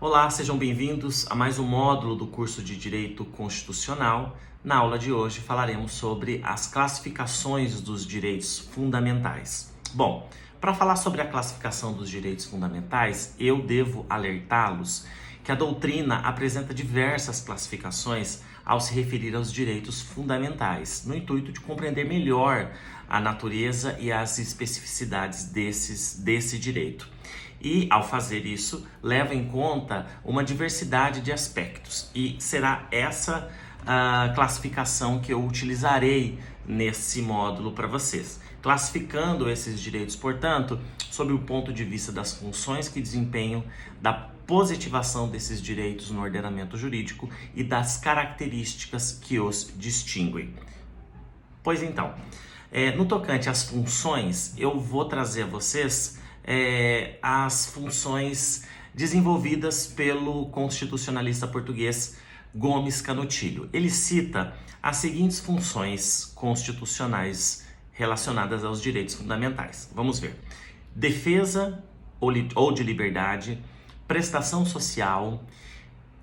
Olá, sejam bem-vindos a mais um módulo do curso de Direito Constitucional. Na aula de hoje falaremos sobre as classificações dos direitos fundamentais. Bom, para falar sobre a classificação dos direitos fundamentais, eu devo alertá-los que a doutrina apresenta diversas classificações ao se referir aos direitos fundamentais, no intuito de compreender melhor a natureza e as especificidades desse direito. E, ao fazer isso, leva em conta uma diversidade de aspectos. E será essa a classificação que eu utilizarei nesse módulo para vocês. Classificando esses direitos, portanto, sob o ponto de vista das funções que desempenham, da positivação desses direitos no ordenamento jurídico e das características que os distinguem. Pois então, no tocante às funções, eu vou trazer a vocês as funções desenvolvidas pelo constitucionalista português Gomes Canotilho. Ele cita as seguintes funções constitucionais relacionadas aos direitos fundamentais. Vamos ver: defesa ou de liberdade, prestação social,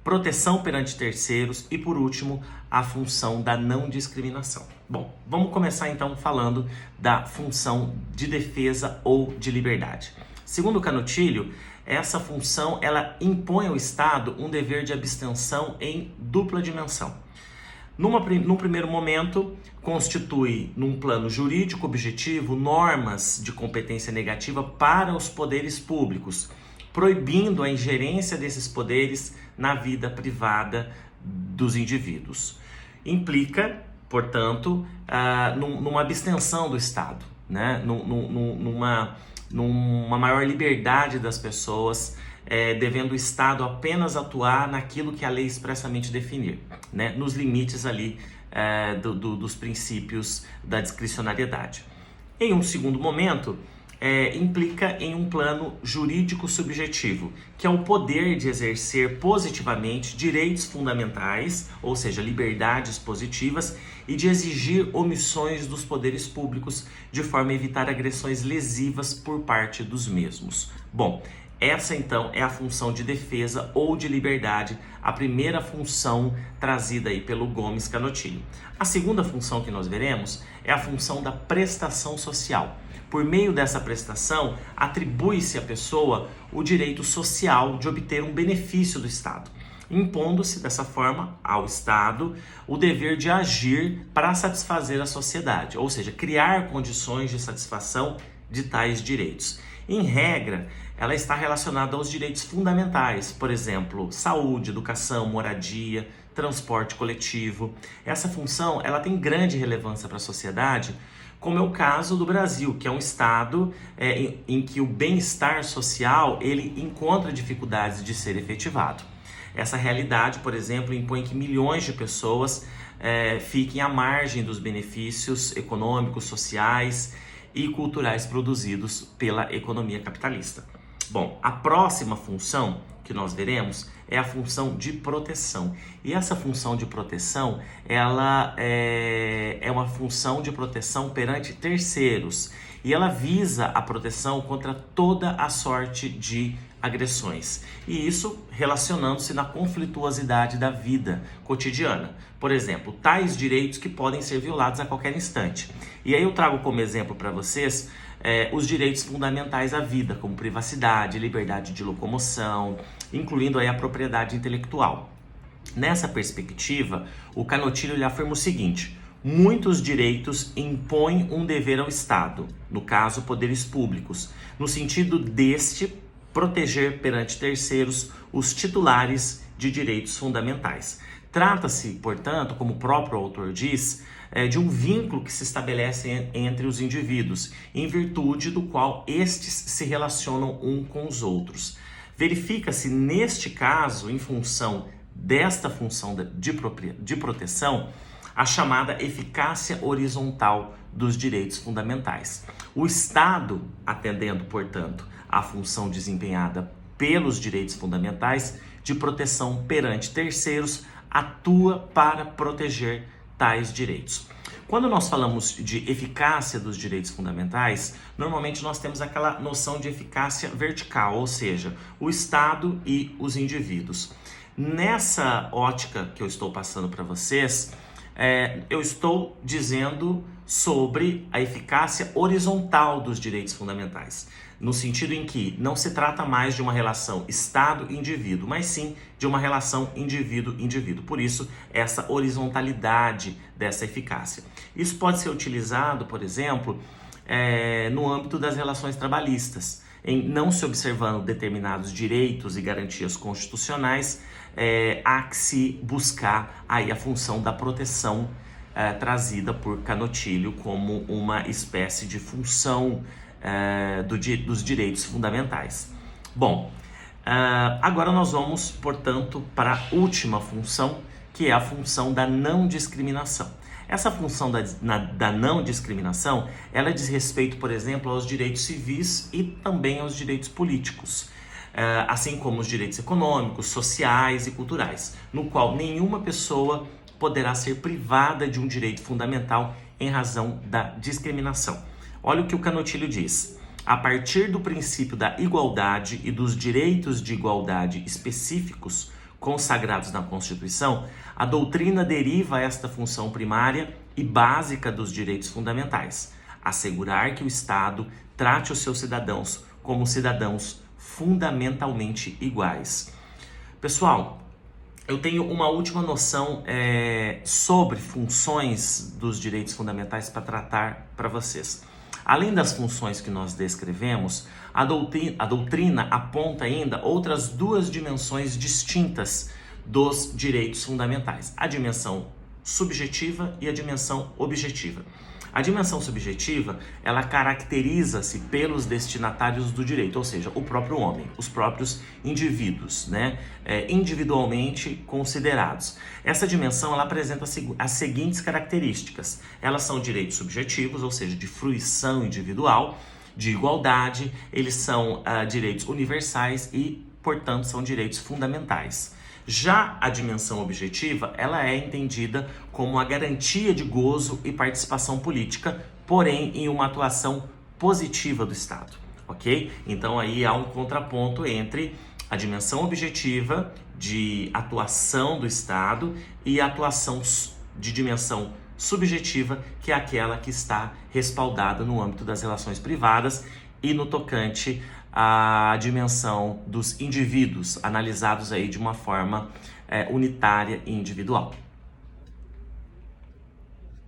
proteção perante terceiros e, por último, a função da não discriminação. Bom, vamos começar então falando da função de defesa ou de liberdade. Segundo Canotilho, essa função ela impõe ao Estado um dever de abstenção em dupla dimensão. Num primeiro momento, constitui, num plano jurídico objetivo, normas de competência negativa para os poderes públicos, proibindo a ingerência desses poderes na vida privada dos indivíduos. Implica, portanto, numa abstenção do Estado, né? numa maior liberdade das pessoas, devendo o Estado apenas atuar naquilo que a lei expressamente definir, né? Nos limites ali dos princípios da discricionariedade. Em um segundo momento, implica em um plano jurídico subjetivo, que é o poder de exercer positivamente direitos fundamentais, ou seja, liberdades positivas, e de exigir omissões dos poderes públicos de forma a evitar agressões lesivas por parte dos mesmos. Bom, essa então é a função de defesa ou de liberdade, a primeira função trazida aí pelo Gomes Canotilho. A segunda função que nós veremos é a função da prestação social. Por meio dessa prestação, atribui-se à pessoa o direito social de obter um benefício do Estado, impondo-se dessa forma ao Estado o dever de agir para satisfazer a sociedade, ou seja, criar condições de satisfação de tais direitos. Em regra, ela está relacionada aos direitos fundamentais, por exemplo, saúde, educação, moradia, transporte coletivo. Essa função ela tem grande relevância para a sociedade, como é o caso do Brasil, que é um estado em que o bem-estar social ele encontra dificuldades de ser efetivado. Essa realidade, por exemplo, impõe que milhões de pessoas fiquem à margem dos benefícios econômicos, sociais e culturais produzidos pela economia capitalista. Bom, a próxima função que nós veremos é a função de proteção. E essa função de proteção, ela é uma função de proteção perante terceiros. E ela visa a proteção contra toda a sorte de agressões. E isso relacionando-se na conflituosidade da vida cotidiana. Por exemplo, tais direitos que podem ser violados a qualquer instante. E aí eu trago como exemplo para vocês os direitos fundamentais à vida, como privacidade, liberdade de locomoção, incluindo aí a propriedade intelectual. Nessa perspectiva, o Canotilho lhe afirma o seguinte: muitos direitos impõem um dever ao Estado, no caso, poderes públicos, no sentido deste proteger perante terceiros os titulares de direitos fundamentais. Trata-se, portanto, como o próprio autor diz, de um vínculo que se estabelece entre os indivíduos, em virtude do qual estes se relacionam uns com os outros. Verifica-se, neste caso, em função desta função de proteção, a chamada eficácia horizontal dos direitos fundamentais. O Estado, atendendo, portanto, à função desempenhada pelos direitos fundamentais de proteção perante terceiros, atua para proteger tais direitos. Quando nós falamos de eficácia dos direitos fundamentais, normalmente nós temos aquela noção de eficácia vertical, ou seja, o Estado e os indivíduos. Nessa ótica que eu estou passando para vocês, eu estou dizendo sobre a eficácia horizontal dos direitos fundamentais, no sentido em que não se trata mais de uma relação Estado-indivíduo, mas sim de uma relação indivíduo-indivíduo. Por isso, essa horizontalidade dessa eficácia. Isso pode ser utilizado, por exemplo, no âmbito das relações trabalhistas, em não se observando determinados direitos e garantias constitucionais, há que se buscar aí a função da proteção trazida por Canotilho como uma espécie de função dos direitos fundamentais. Bom, agora nós vamos, portanto, para a última função, que é a função da não discriminação. Essa função da não discriminação, ela diz respeito, por exemplo, aos direitos civis e também aos direitos políticos, assim como os direitos econômicos, sociais e culturais, no qual nenhuma pessoa poderá ser privada de um direito fundamental em razão da discriminação. Olha o que o Canotilho diz. A partir do princípio da igualdade e dos direitos de igualdade específicos consagrados na Constituição, a doutrina deriva esta função primária e básica dos direitos fundamentais: assegurar que o Estado trate os seus cidadãos como cidadãos fundamentalmente iguais. Pessoal, eu tenho uma última noção sobre funções dos direitos fundamentais para tratar para vocês. Além das funções que nós descrevemos, a doutrina aponta ainda outras duas dimensões distintas dos direitos fundamentais: a dimensão subjetiva e a dimensão objetiva. A dimensão subjetiva, ela caracteriza-se pelos destinatários do direito, ou seja, o próprio homem, os próprios indivíduos, individualmente considerados. Essa dimensão, ela apresenta as seguintes características. Elas são direitos subjetivos, ou seja, de fruição individual, de igualdade, eles são direitos universais e, portanto, são direitos fundamentais. Já a dimensão objetiva, ela é entendida como a garantia de gozo e participação política, porém em uma atuação positiva do Estado, ok? Então aí há um contraponto entre a dimensão objetiva de atuação do Estado e a atuação de dimensão subjetiva, que é aquela que está respaldada no âmbito das relações privadas e no tocante à dimensão dos indivíduos, analisados aí de uma forma unitária e individual.